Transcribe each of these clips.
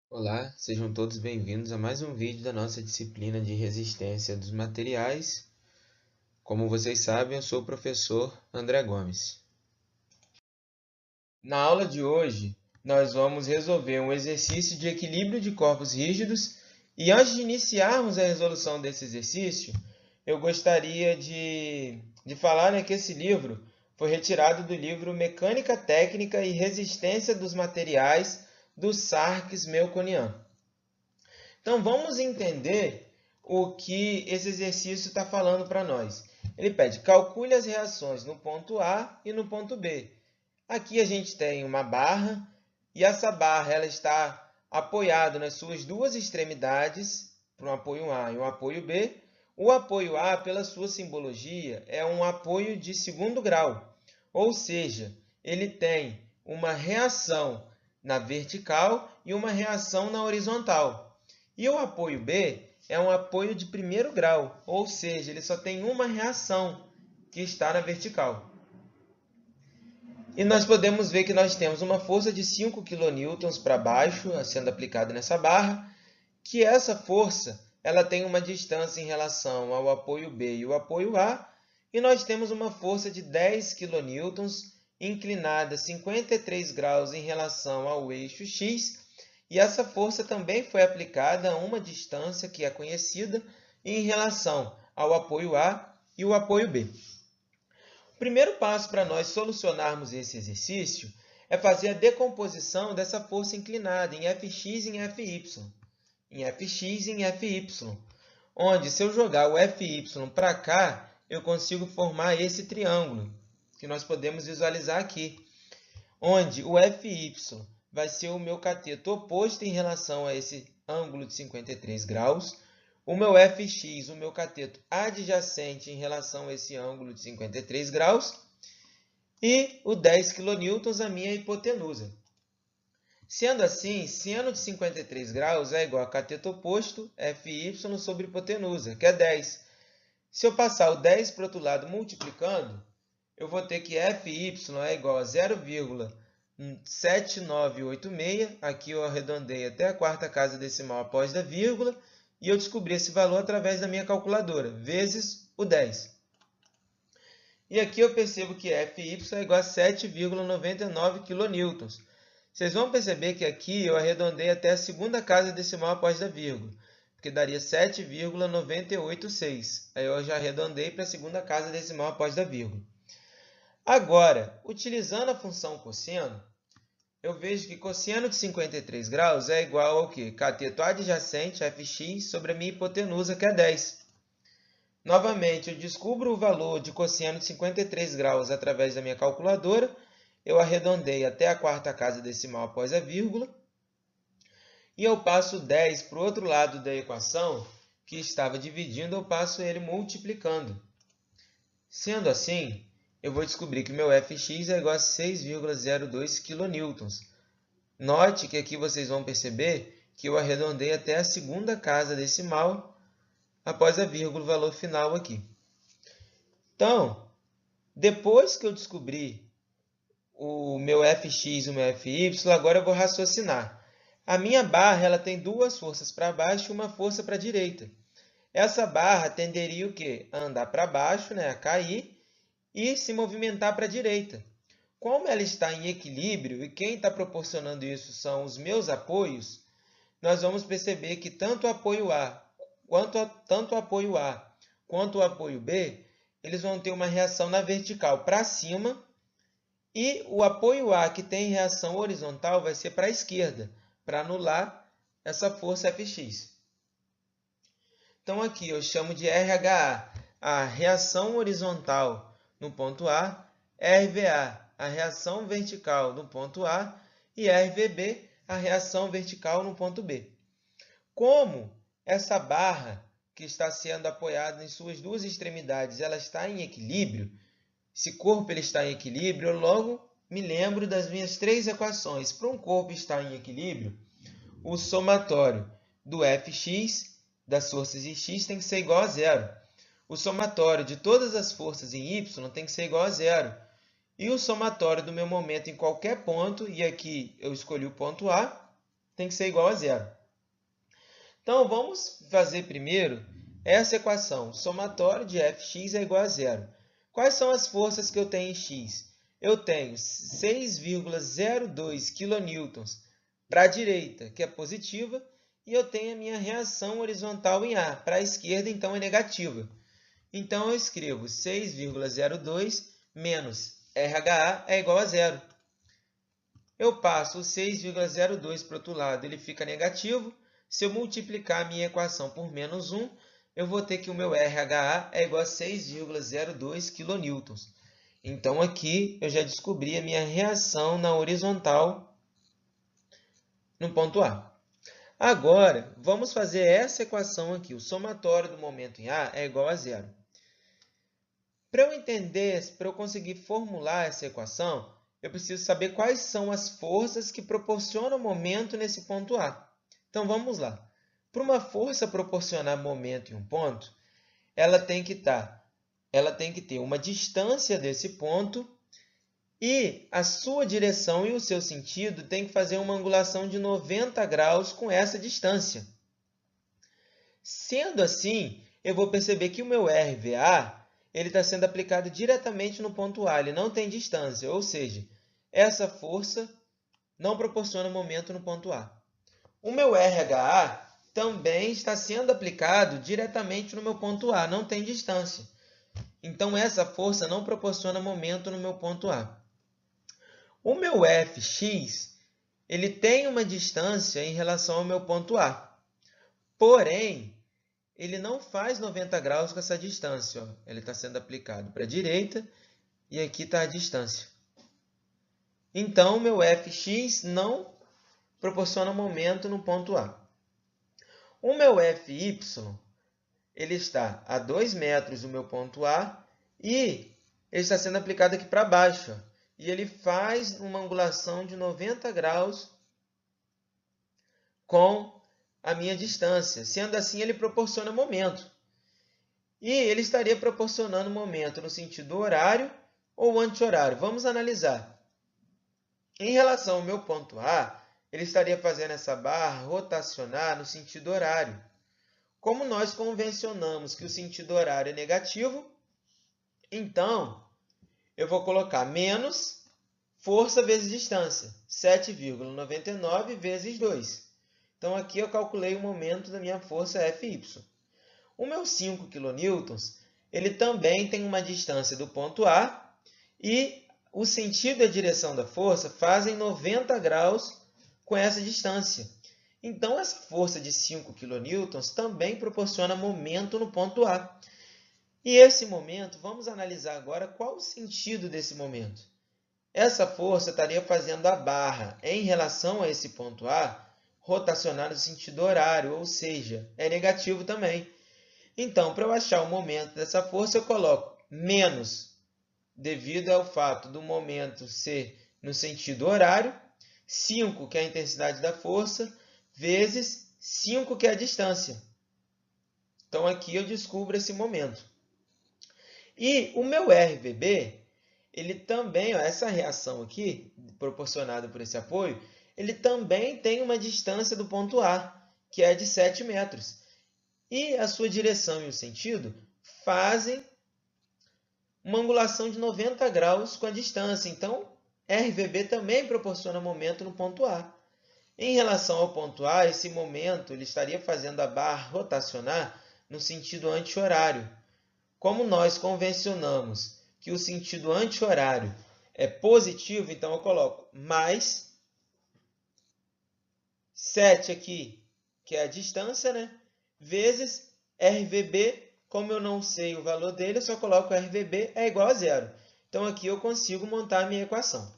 Olá, sejam todos bem-vindos a mais um vídeo da nossa disciplina de resistência dos materiais. Como vocês sabem, eu sou o professor André Gomes. Na aula de hoje, nós vamos resolver um exercício de equilíbrio de corpos rígidos e antes de iniciarmos a resolução desse exercício, eu gostaria de falar, que esse livro foi retirado do livro Mecânica Técnica e Resistência dos Materiais, do Sarkis Melkonian. Então, vamos entender o que esse exercício está falando para nós. Ele pede, calcule as reações no ponto A e no ponto B. Aqui a gente tem uma barra, e essa barra ela está apoiada nas suas duas extremidades, para um apoio A e um apoio B. O apoio A, pela sua simbologia, é um apoio de segundo grau, ou seja, ele tem uma reação na vertical e uma reação na horizontal. E o apoio B é um apoio de primeiro grau, ou seja, ele só tem uma reação, que está na vertical. E nós podemos ver que nós temos uma força de 5 kN para baixo, sendo aplicada nessa barra, que essa força ela tem uma distância em relação ao apoio B e o apoio A, e nós temos uma força de 10 kN inclinada 53 graus em relação ao eixo X, e essa força também foi aplicada a uma distância que é conhecida em relação ao apoio A e o apoio B. O primeiro passo para nós solucionarmos esse exercício é fazer a decomposição dessa força inclinada em Fx e em Fy. Em Fx e em Fy, onde se eu jogar o Fy para cá, eu consigo formar esse triângulo, que nós podemos visualizar aqui, onde o Fy vai ser o meu cateto oposto em relação a esse ângulo de 53 graus, o meu Fx, o meu cateto adjacente em relação a esse ângulo de 53 graus, e o 10 kN, a minha hipotenusa. Sendo assim, seno de 53 graus é igual a cateto oposto, Fy sobre hipotenusa, que é 10. Se eu passar o 10 para o outro lado multiplicando, eu vou ter que Fy é igual a 0,7986, aqui eu arredondei até a quarta casa decimal após da vírgula, e eu descobri esse valor através da minha calculadora, vezes o 10. E aqui eu percebo que Fy é igual a 7,99 kN. Vocês vão perceber que aqui eu arredondei até a segunda casa decimal após da vírgula, porque daria 7,986. Aí eu já arredondei para a segunda casa decimal após da vírgula. Agora, utilizando a função cosseno, eu vejo que cosseno de 53 graus é igual ao quê? Cateto adjacente, Fx, sobre a minha hipotenusa, que é 10. Novamente, eu descubro o valor de cosseno de 53 graus através da minha calculadora. Eu arredondei até a quarta casa decimal após a vírgula. E eu passo 10 para o outro lado da equação, que estava dividindo, eu passo ele multiplicando. Sendo assim, eu vou descobrir que meu Fx é igual a 6,02 kN. Note que aqui vocês vão perceber que eu arredondei até a segunda casa decimal após a vírgula, o valor final aqui. Então, depois que eu descobri o meu Fx e o meu Fy, agora eu vou raciocinar. A minha barra ela tem duas forças para baixo e uma força para a direita. Essa barra tenderia o quê? A andar para baixo, a cair, e se movimentar para a direita. Como ela está em equilíbrio e quem está proporcionando isso são os meus apoios, nós vamos perceber que tanto o apoio A quanto o apoio B, eles vão ter uma reação na vertical para cima, e o apoio A, que tem reação horizontal, vai ser para a esquerda, para anular essa força Fx. Então, aqui eu chamo de RHA, a reação horizontal no ponto A, RVA, a reação vertical no ponto A, e RVB, a reação vertical no ponto B. Como essa barra que está sendo apoiada em suas duas extremidades, ela está em equilíbrio, esse corpo ele está em equilíbrio, eu logo me lembro das minhas três equações. Para um corpo estar em equilíbrio, o somatório do Fx, das forças em x, tem que ser igual a zero. O somatório de todas as forças em y tem que ser igual a zero. E o somatório do meu momento em qualquer ponto, e aqui eu escolhi o ponto A, tem que ser igual a zero. Então, vamos fazer primeiro essa equação. O somatório de Fx é igual a zero. Quais são as forças que eu tenho em x? Eu tenho 6,02 kN para a direita, que é positiva, e eu tenho a minha reação horizontal em A. Para a esquerda, então, é negativa. Então, eu escrevo 6,02 menos RHA é igual a zero. Eu passo o 6,02 para o outro lado, ele fica negativo. Se eu multiplicar a minha equação por menos 1, eu vou ter que o meu RHA é igual a 6,02 kN. Então, aqui eu já descobri a minha reação na horizontal no ponto A. Agora, vamos fazer essa equação aqui. O somatório do momento em A é igual a zero. Para eu entender, para eu conseguir formular essa equação, eu preciso saber quais são as forças que proporcionam momento nesse ponto A. Então, vamos lá. Para uma força proporcionar momento em um ponto, ela tem que ter uma distância desse ponto e a sua direção e o seu sentido tem que fazer uma angulação de 90 graus com essa distância. Sendo assim, eu vou perceber que o meu RVA ele está sendo aplicado diretamente no ponto A, ele não tem distância, ou seja, essa força não proporciona momento no ponto A. O meu RHA também está sendo aplicado diretamente no meu ponto A, não tem distância. Então, essa força não proporciona momento no meu ponto A. O meu Fx ele tem uma distância em relação ao meu ponto A. Porém, ele não faz 90 graus com essa distância. Ó. Ele está sendo aplicado para a direita e aqui está a distância. Então, o meu Fx não proporciona momento no ponto A. O meu Fy ele está a 2 metros do meu ponto A e ele está sendo aplicado aqui para baixo. Ó. E ele faz uma angulação de 90 graus com a minha distância. Sendo assim, ele proporciona momento. E ele estaria proporcionando momento no sentido horário ou anti-horário. Vamos analisar. Em relação ao meu ponto A, ele estaria fazendo essa barra rotacionar no sentido horário. Como nós convencionamos que o sentido horário é negativo, então eu vou colocar menos força vezes distância, 7,99 vezes 2. Então, aqui eu calculei o momento da minha força Fy. O meu 5 kN, ele também tem uma distância do ponto A e o sentido e a direção da força fazem 90 graus com essa distância. Então, essa força de 5 kN também proporciona momento no ponto A. E esse momento, vamos analisar agora qual o sentido desse momento. Essa força estaria fazendo a barra em relação a esse ponto A rotacionar no sentido horário, ou seja, é negativo também. Então, para eu achar o momento dessa força, eu coloco menos, devido ao fato do momento ser no sentido horário, 5, que é a intensidade da força, vezes 5, que é a distância. Então, aqui eu descubro esse momento. E o meu RVB, ele também, ó, essa reação aqui, proporcionada por esse apoio, ele também tem uma distância do ponto A, que é de 7 metros. E a sua direção e o sentido fazem uma angulação de 90 graus com a distância. Então, RVB também proporciona momento no ponto A. Em relação ao ponto A, esse momento ele estaria fazendo a barra rotacionar no sentido anti-horário. Como nós convencionamos que o sentido anti-horário é positivo, então eu coloco mais 7 aqui, que é a distância, né? Vezes RVB, como eu não sei o valor dele, eu só coloco RVB é igual a zero. Então, aqui eu consigo montar a minha equação.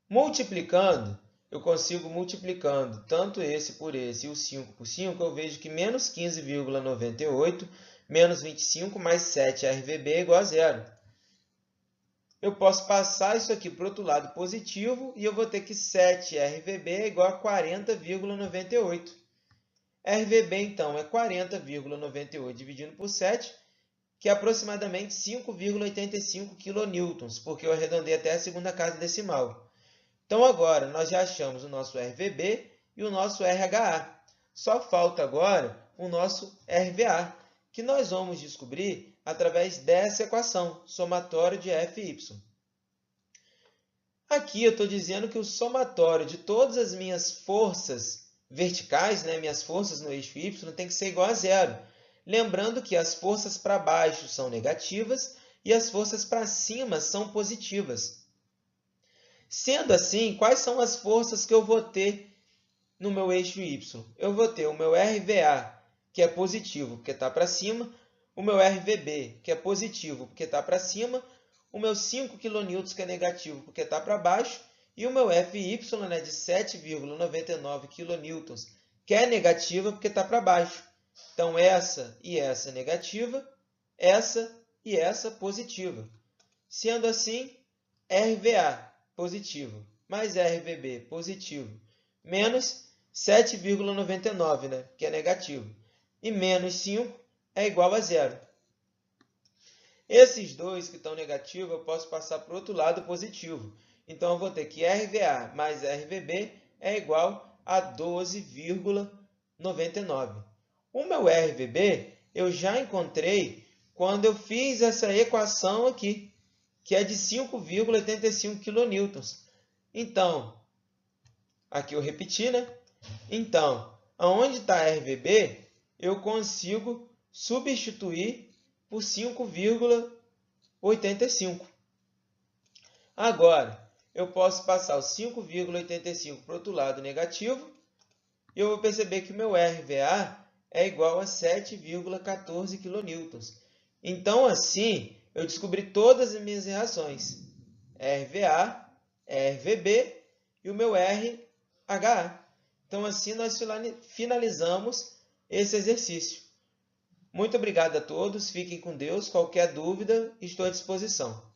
Multiplicando, eu consigo multiplicando tanto esse por esse e o 5 por 5, eu vejo que menos 15,98 menos 25 mais 7 RVB é igual a zero. Eu posso passar isso aqui para o outro lado positivo e eu vou ter que 7 RVB é igual a 40,98. RVB, então, é 40,98 dividido por 7, que é aproximadamente 5,85 kN, porque eu arredondei até a segunda casa decimal. Então, agora, nós já achamos o nosso RVB e o nosso RHA. Só falta agora o nosso RVA, que nós vamos descobrir através dessa equação, somatório de F e Y. Aqui eu estou dizendo que o somatório de todas as minhas forças verticais, minhas forças no eixo Y, tem que ser igual a zero. Lembrando que as forças para baixo são negativas e as forças para cima são positivas. Sendo assim, quais são as forças que eu vou ter no meu eixo Y? Eu vou ter o meu RVA, que é positivo porque está para cima, o meu RVB, que é positivo porque está para cima, o meu 5 kN, que é negativo porque está para baixo, e o meu FY, de 7,99 kN, que é negativa porque está para baixo. Então, essa e essa negativa, essa e essa positiva. Sendo assim, RVA positivo mais RVB positivo menos 7,99, que é negativo, e menos 5 é igual a zero. Esses dois que estão negativos, eu posso passar para o outro lado positivo. Então, eu vou ter que RVA mais RVB é igual a 12,99. O meu RVB eu já encontrei quando eu fiz essa equação aqui, que é de 5,85 kN. Então, aqui eu repeti, Então, aonde está RVB, eu consigo substituir por 5,85. Agora, eu posso passar o 5,85 para o outro lado negativo, e eu vou perceber que o meu RVA é igual a 7,14 kN. Então, assim, eu descobri todas as minhas reações. RVA, RVB e o meu RHA. Então, assim, nós finalizamos esse exercício. Muito obrigado a todos, fiquem com Deus. Qualquer dúvida, estou à disposição.